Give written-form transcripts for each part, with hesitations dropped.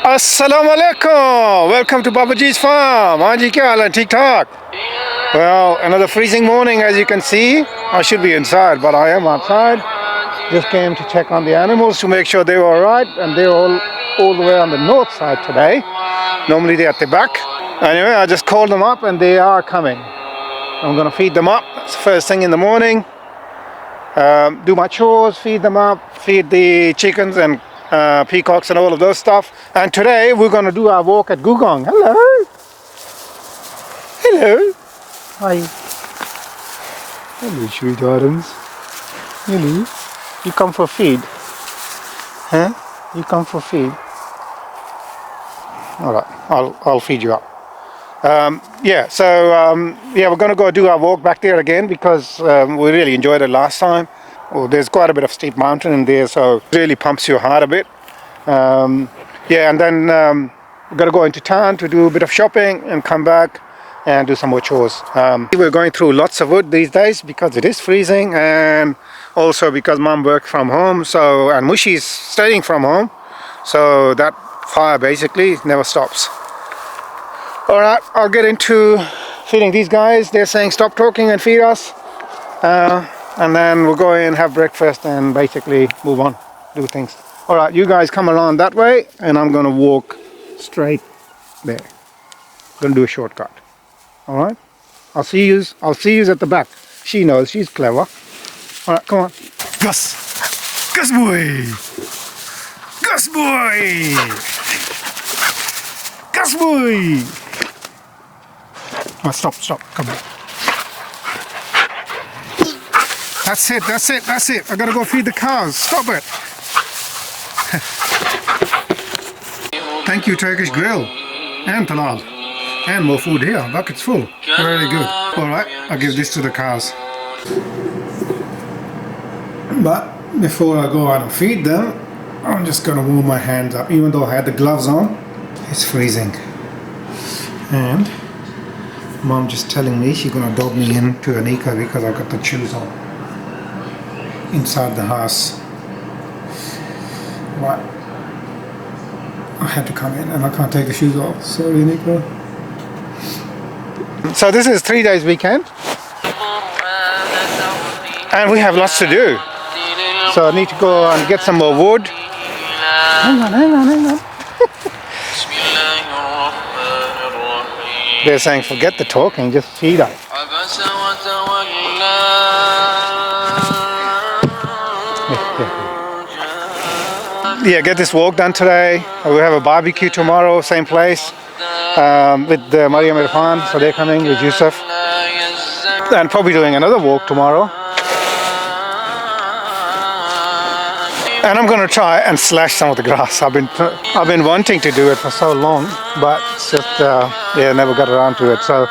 Assalamu alaikum. Welcome to Babaji's farm. हाँ जी, क्या हाल है? ठीक ठाक? Well, another freezing morning, as you can see. I should be inside, but I am outside. Just came to check on the animals to make sure they were all right, and they're all the way on the north side today. Normally they're at the back. Anyway, I just called them up, and they are coming. I'm gonna feed them up. It's the first thing in the morning. Do my chores, feed them up, feed the chickens and peacocks and all of those stuff. And today we're going to do our walk at Googong. Hello. Hello. Hi. Hello, sweethearts. Hello. You come for feed? Huh? You come for feed? All right. I'll feed you up. We're going to go do our walk back there again because we really enjoyed it last time. Well, there's quite a bit of steep mountain in there, so it really pumps your heart a bit. And then we're going to go into town to do a bit of shopping and come back and do some more chores. We're going through lots of wood these days because it is freezing, and also because Mum works from home, and Mushi's studying from home, so that fire basically never stops. All right, I'll get into feeding these guys. They're saying stop talking and feed us. And then we'll go in, have breakfast, and basically move on, do things. All right, you guys come along that way, and I'm gonna walk straight there. Gonna do a shortcut. All right? I'll see you at the back. She knows, she's clever. All right, come on. Gus! Gus boy! Gus boy! Gus boy! Oh, stop, come on. That's it. I gotta go feed the cows. Stop it. Thank you, Turkish grill. And talal. And more food here. Bucket's full. Very good. Alright, I'll give this to the cows. But before I go out and feed them, I'm just gonna warm my hands up. Even though I had the gloves on, it's freezing. And Mom just telling me she's gonna dog me into Anika because I got the shoes on inside the house. But I had to come in and I can't take the shoes off. Sorry, Nico. So this is 3 days weekend, and we have lots to do. So I need to go and get some more wood. Hang on. They're saying forget the talking, just feed us. Yeah, get this walk done today. We have a barbecue tomorrow, same place, with Mariam Irfan, so they're coming with Yusuf. And probably doing another walk tomorrow. And I'm going to try and slash some of the grass. I've been wanting to do it for so long, but it's just never got around to it. So,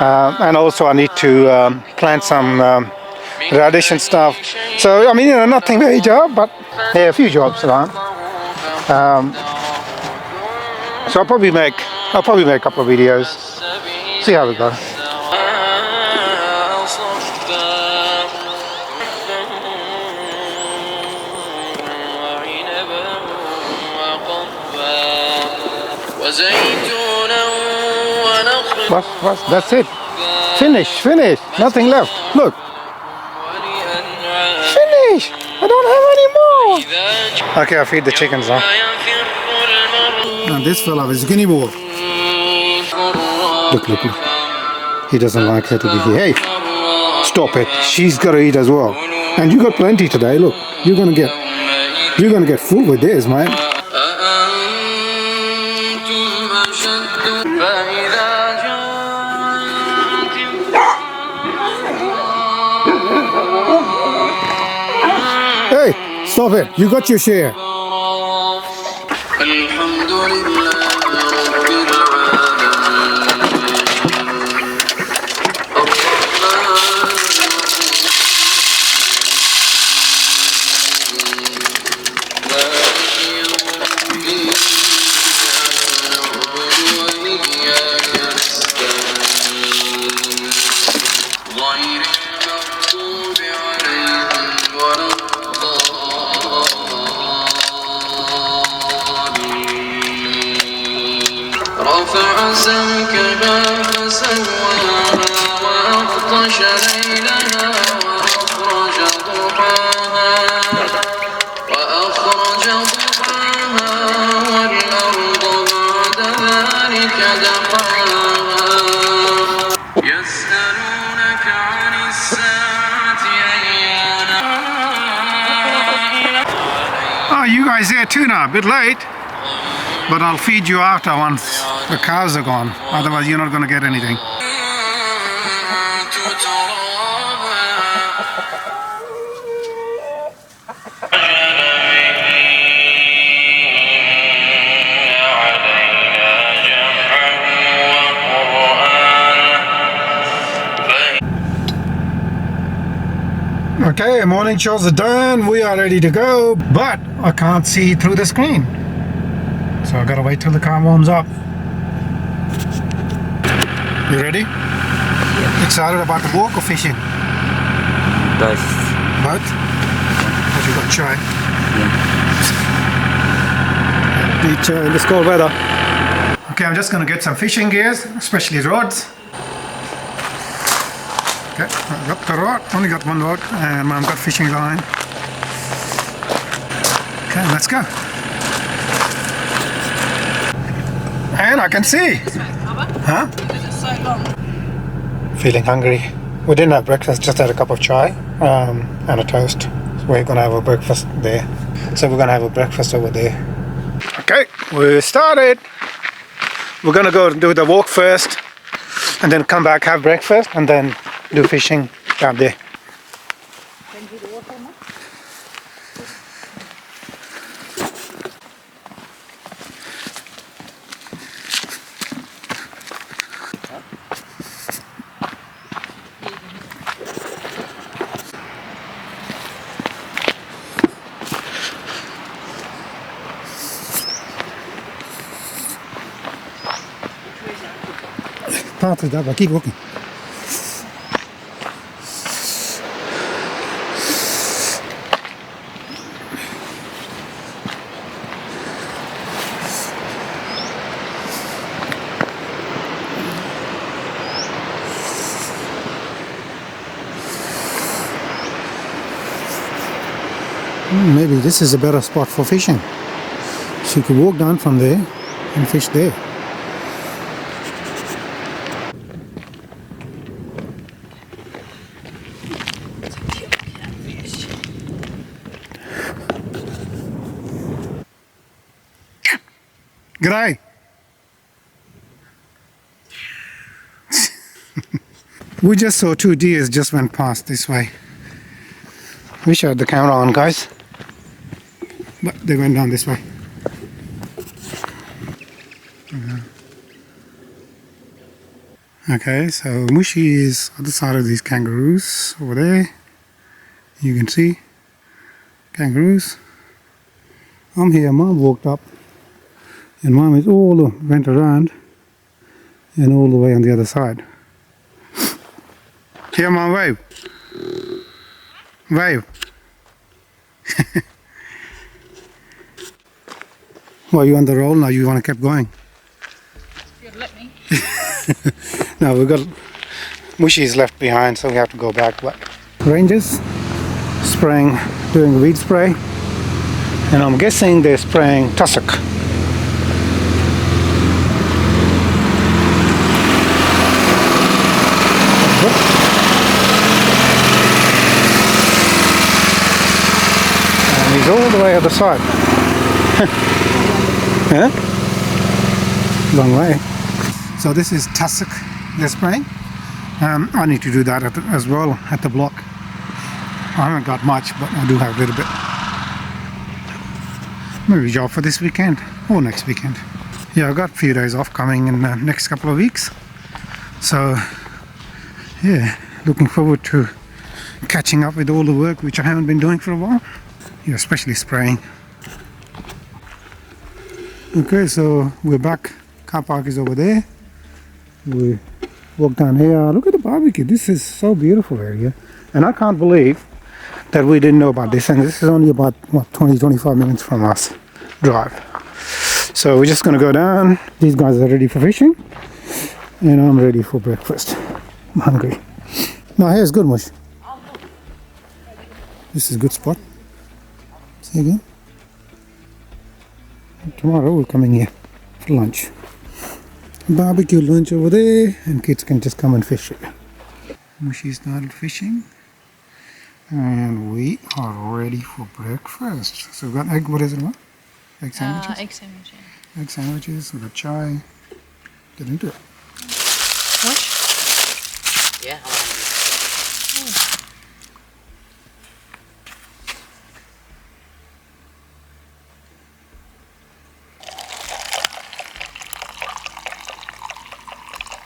and also I need to plant some radish and stuff. So I mean, nothing major, but a few jobs around. So I'll probably make a couple of videos. See how we go. What? That's it. Finish. Nothing left. Look. Finish. I don't have any more. Okay, I'll feed the chickens now. And this fella is guinea boar. Look. He doesn't like her to be here. Hey, stop it. She's got to eat as well. And you got plenty today. Look, you're gonna get full with this, man. Hey, stop it. You got your share. ورفع سمكها فسواها وأغطش ليلها وأخرج ضحاها والأرض بعد ذلك دحاها يسألونك عن الساعة أيان Oh, you guys there too now, a bit late. But I'll feed you after once the cows are gone. Otherwise you're not going to get anything. Okay, morning chores are done. We are ready to go, but I can't see through the screen. So I gotta wait till the car warms up. You ready? Yeah. Excited about the walk or fishing? Both. Both? What you got, chai? Yeah. Need chai in this cold weather. Okay, I'm just gonna get some fishing gears, especially rods. Okay, I've got the rod, only got one rod, and Mom got fishing line. Okay, let's go. And I can see. Huh? Feeling hungry. We didn't have breakfast, just had a cup of chai and a toast. So we're gonna have a breakfast there. So we're gonna have a breakfast over there. Okay, we started. We're gonna go do the walk first, and then come back, have breakfast, and then do fishing down there. Path is that, but keep walking. Maybe this is a better spot for fishing. So you could walk down from there and fish there. G'day. We just saw two deers just went past this way. Wish I had the camera on, guys. But they went down this way. Okay, so Mushi is on the side of these kangaroos over there. You can see kangaroos. I'm here. Mom walked up, and Mom is went around and all the way on the other side. Here, Mom, wave. Wave. Well, you on the roll now, you want to keep going? You'd let me. No, we've got Mushi's left behind, so we have to go back. But rangers spraying, doing weed spray, and I'm guessing they're spraying tussock. And he's all the way other side. Yeah? Long way. So this is tussock they're spraying. I need to do that as well at the block. I haven't got much, but I do have a little bit. Maybe job for this weekend or next weekend. Yeah, I've got a few days off coming in the next couple of weeks. So yeah, looking forward to catching up with all the work which I haven't been doing for a while. Yeah, especially spraying. Okay, so we're back. Car park is over there. We walk down here. Look at the barbecue. This is so beautiful area. And I can't believe that we didn't know about this. And this is only about, what, 20-25 minutes from us drive. So we're just gonna go down. These guys are ready for fishing, and I'm ready for breakfast. I'm hungry. No, here's good, Mush. This is a good spot. See again. Tomorrow we're coming here for lunch. Barbecue lunch over there, and kids can just come and fish it. Mushy started fishing, and we are ready for breakfast. So we've got egg. What is it? What? Egg sandwiches. Egg sandwich. Yeah. Egg sandwiches. We've got chai. Get into it. What? Yeah,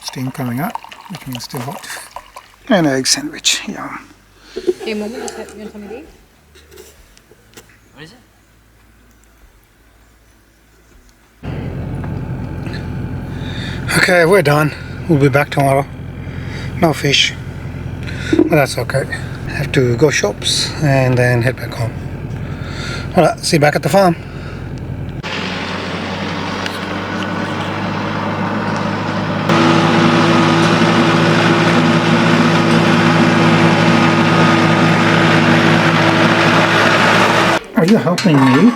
Steam coming up, which means still hot. And egg sandwich. Yum. Hey, Mama, you want some of these? What is it? Okay, we're done. We'll be back tomorrow. No fish, but that's okay. Have to go shops and then head back home. Alright, see you back at the farm. Are you helping me?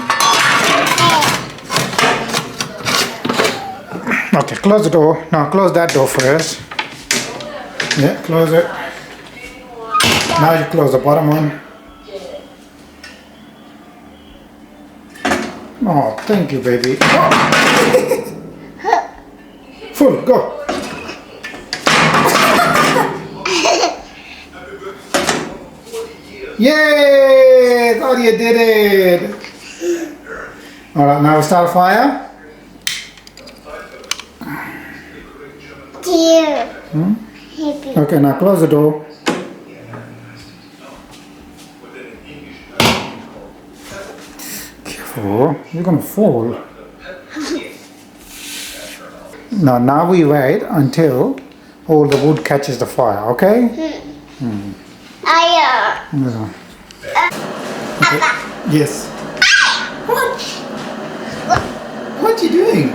Okay, close the door. Now close that door first. Yeah, close it. Now you close the bottom one. Oh, thank you, baby. Oh. Full, go. Yay! Thought you did it. Alright, now we start a fire. Dear. Okay, now close the door. Careful, you're gonna fall. Now we wait until all the wood catches the fire, okay? Yeah. Okay. Yes. What are you doing?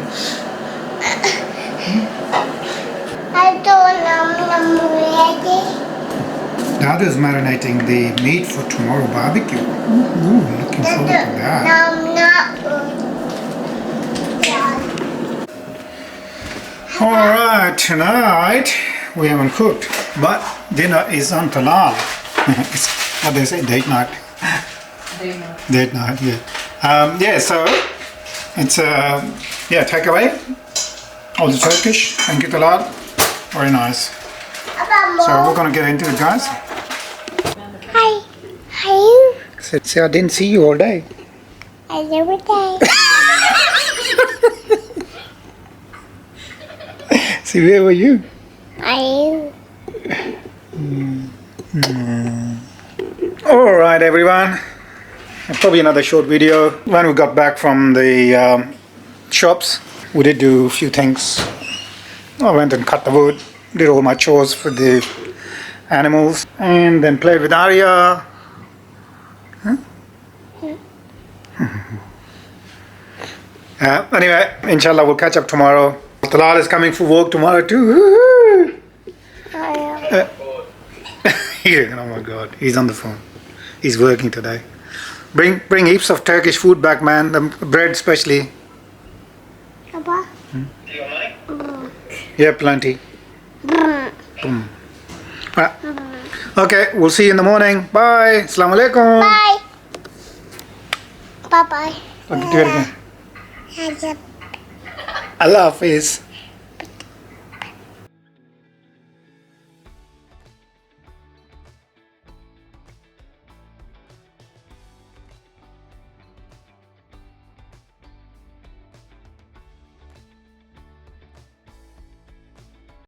I don't know I'm ready. Dad is marinating the meat for tomorrow barbecue. Ooh, looking forward to that. I'm not Alright, tonight we haven't cooked, but dinner is on Talal. It's what they say, date night. Date night, yeah. Yeah, so it's takeaway. All the Turkish, thank you Talal. Very nice. So we're gonna get into it, guys. Hi. Hi. See, I didn't see you all day. I never die. See, where were you? I Alright everyone, probably another short video. When we got back from the shops, we did do a few things. I went and cut the wood, did all my chores for the animals, and then played with Arya. Huh? Anyway, inshallah we'll catch up tomorrow. Talal is coming for work tomorrow too. Yeah, oh my god, he's on the phone. He's working today. Bring heaps of Turkish food back, man. The bread especially. Papa. Yeah, plenty. Boom. Right. Okay, we'll see you in the morning. Bye. Assalamu alaikum. Bye. Bye bye. Okay, do it again. Allah Hafiz.